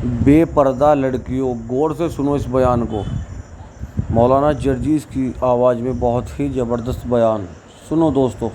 बेपर्दा लड़कियों, गौर से सुनो इस बयान को। मौलाना जर्जीस की आवाज़ में बहुत ही ज़बरदस्त बयान, सुनो दोस्तों।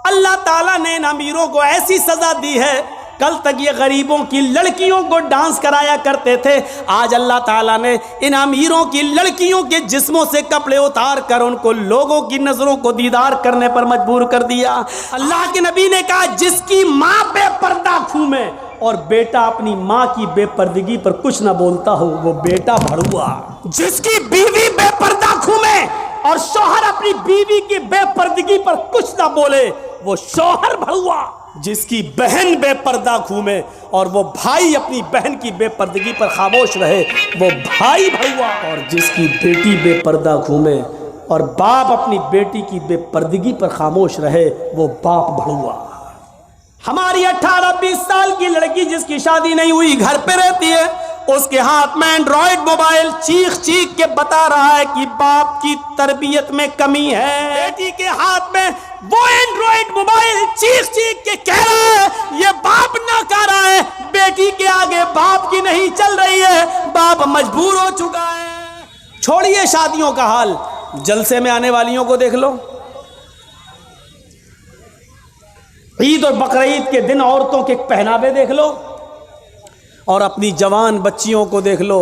अल्लाह ताला ने इन अमीरों को ऐसी सज़ा दी है, कल तक ये गरीबों की लड़कियों को डांस कराया करते थे, आज अल्लाह ताला ने इन अमीरों की लड़कियों के जिस्मों से कपड़े उतार कर उनको लोगों की नज़रों को दीदार करने पर मजबूर कर दिया। अल्लाह के नबी ने कहा, जिसकी माँ बेपर्दा घूमे और बेटा अपनी माँ की बेपर्दगी पर कुछ ना बोलता हो, वो बेटा भड़ुआ। जिसकी बीवी बेपर्दा घूमे और शौहर अपनी बीवी की बेपर्दगी पर कुछ ना बोले, वो शौहर भड़ुआ। जिसकी बहन बेपर्दा घूमे और वो भाई अपनी बहन की बेपर्दगी पर खामोश रहे, वो भाई भड़ुआ। और जिसकी बेटी बेपर्दा घूमे और बाप अपनी बेटी की बेपर्दगी पर खामोश रहे, वो बाप भड़ुआ। हमारी 18-20 साल की लड़की जिसकी शादी नहीं हुई, घर पे रहती है, उसके हाथ में एंड्रॉइड मोबाइल चीख चीख के बता रहा है कि बाप की तरबियत में कमी है। बेटी के हाथ में वो एंड्रॉइड मोबाइल चीख चीख के कह रहा है, ये बाप ना कह रहा है, बेटी के आगे बाप की नहीं चल रही है, बाप मजबूर हो चुका है। छोड़िए शादियों का हाल, जलसे में आने वालियों को देख लो। ईद और बकरीद के दिन औरतों के पहनावे देख लो और अपनी जवान बच्चियों को देख लो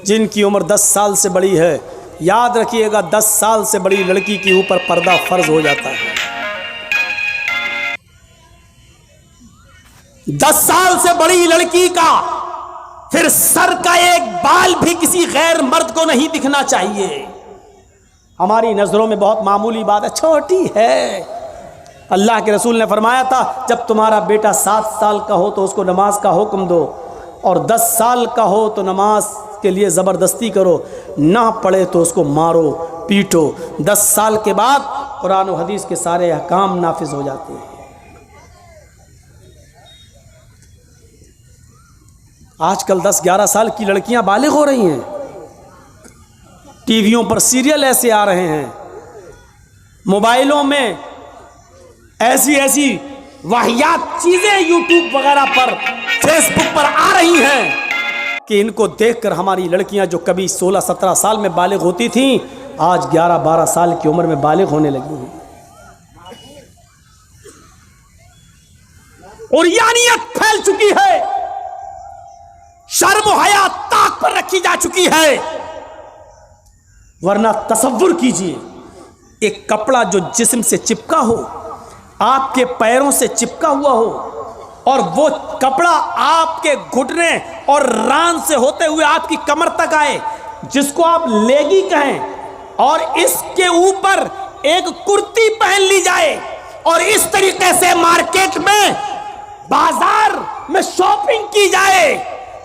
जिनकी उम्र 10 साल से बड़ी है। याद रखिएगा, 10 साल से बड़ी लड़की के ऊपर पर्दा फर्ज हो जाता है। 10 साल से बड़ी लड़की का फिर सर का एक बाल भी किसी गैर मर्द को नहीं दिखना चाहिए। हमारी नजरों में बहुत मामूली बात है, छोटी है। अल्लाह के रसूल ने फरमाया था, जब तुम्हारा बेटा 7 साल का हो तो उसको नमाज का हुक्म दो, और 10 साल का हो तो नमाज के लिए ज़बरदस्ती करो, ना पढ़े तो उसको मारो पीटो। 10 साल के बाद कुरान और हदीस के सारे अहकाम नाफिज हो जाते हैं। आजकल 10-11 साल की लड़कियां बालिग हो रही हैं। टीवियों पर सीरियल ऐसे आ रहे हैं, मोबाइलों में ऐसी ऐसी वाहियात चीजें यूट्यूब वगैरह पर, फेसबुक पर आ रही हैं कि इनको देखकर हमारी लड़कियां जो कभी 16-17 साल में बालिग होती थीं, आज 11-12 साल की उम्र में बालिग होने लगी हैं। और यानियत फैल चुकी है, शर्म हया ताक पर रखी जा चुकी है। वरना तसव्वुर कीजिए, एक कपड़ा जो जिस्म से चिपका हो, आपके पैरों से चिपका हुआ हो, और वो कपड़ा आपके घुटने और रान से होते हुए आपकी कमर तक आए, जिसको आप लेगी कहें, और इसके ऊपर एक कुर्ती पहन ली जाए और इस तरीके से मार्केट में, बाजार में शॉपिंग की जाए,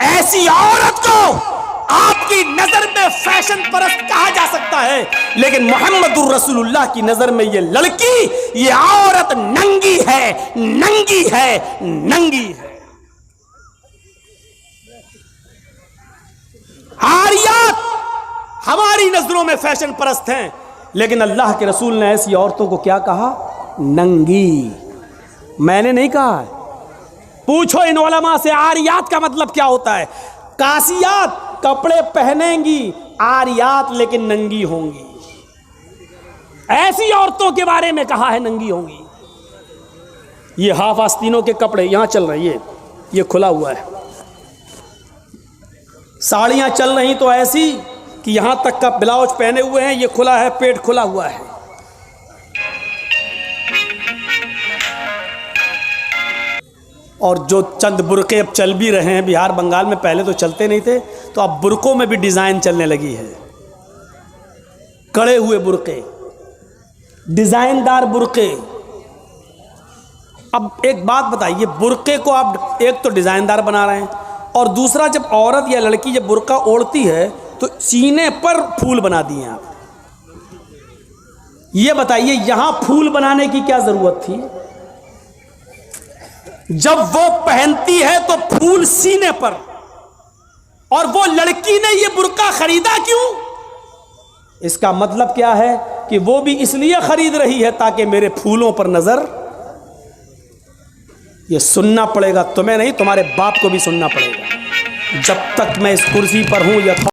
ऐसी औरत को आपकी नजर में फैशन परस्त कहा जा सकता है, लेकिन मोहम्मदुर रसूलुल्लाह की नजर में ये लड़की, ये औरत नंगी है, नंगी है, नंगी है। आरियात हमारी नजरों में फैशन परस्त हैं, लेकिन अल्लाह के रसूल ने ऐसी औरतों को क्या कहा? नंगी। मैंने नहीं कहा है, पूछो इन उलमा से आरियात का मतलब क्या होता है। कासियात कपड़े पहनेंगी, आरियात लेकिन नंगी होंगी। ऐसी औरतों के बारे में कहा है नंगी होंगी। ये हाफ आस्तीनों के कपड़े यहां चल रहे हैं, ये खुला हुआ है। साड़ियां चल रही तो ऐसी कि यहां तक का ब्लाउज पहने हुए हैं, ये खुला है, पेट खुला हुआ है। और जो चंद बुरके अब चल भी रहे हैं बिहार बंगाल में, पहले तो चलते नहीं थे, तो अब बुरकों में भी डिज़ाइन चलने लगी है। कड़े हुए बुरके, डिज़ाइनदार बुरके। अब एक बात बताइए, बुरके को आप एक तो डिज़ाइनदार बना रहे हैं, और दूसरा जब औरत या लड़की जब बुरका ओढ़ती है तो सीने पर फूल बना दिए आप। ये बताइए, यहां फूल बनाने की क्या ज़रूरत थी? जब वो पहनती है तो फूल सीने पर, और वो लड़की ने ये बुर्का खरीदा क्यों? इसका मतलब क्या है कि वो भी इसलिए खरीद रही है ताकि मेरे फूलों पर नजर। ये सुनना पड़ेगा, तुम्हें नहीं, तुम्हारे बाप को भी सुनना पड़ेगा। जब तक मैं इस कुर्सी पर हूँ